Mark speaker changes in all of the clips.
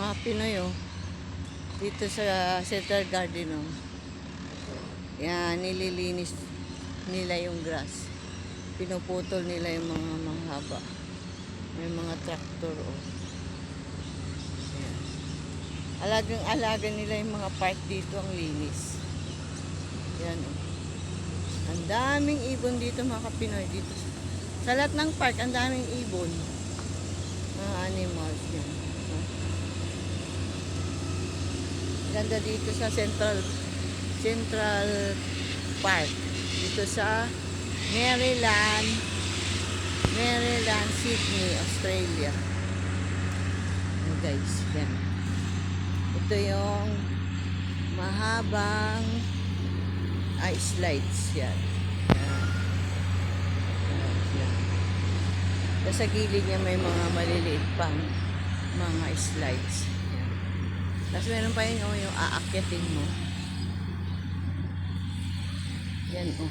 Speaker 1: Mga Pinoy, oh. Dito sa Central Garden, oh. Yan, nililinis nila yung grass. Pinuputol nila yung mga mahaba. May mga tractor, oh. Yan. Alagang-alaga nila yung mga park dito, ang linis. Yan, oh. Ang daming ibon dito, mga Pinoy. Dito sa lahat ng park, ang daming ibon. Mga animals yan. Ganda dito sa Central Park. Dito sa Maryland, Sydney, Australia. Oh, guys, yan. Ito yung mahabang ice slides yan. Yan. Sa gilid niya may mga maliliit pang mga slides. Yan. Tapos meron pa yun, oh, yung aakyatin mo. Yan, oh.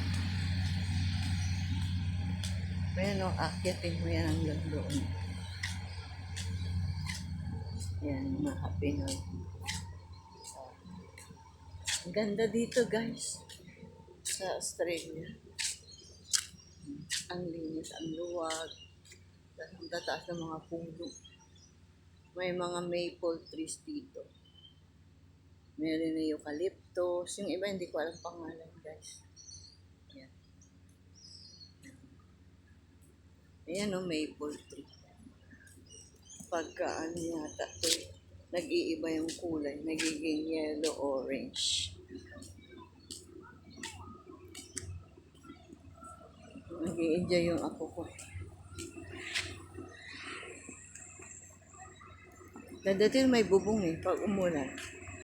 Speaker 1: Ayan, oh, aakyatin mo yan hanggang doon. Yan, mga Pinoy. Ang ganda dito, guys. Sa Australia. Ang linis, ang luwag. Ang tataas ng mga puno. May mga maple trees dito. Meron na eucalyptus. Yung iba hindi ko alam pangalan, guys. Ayan. Ayan, oh, maple tree. Pagka ano yata ito, nag-iiba yung kulay. Nagiging yellow-orange. Nag-i-enjoy yung ako ko. Dadating may bubong, eh, pag umulan.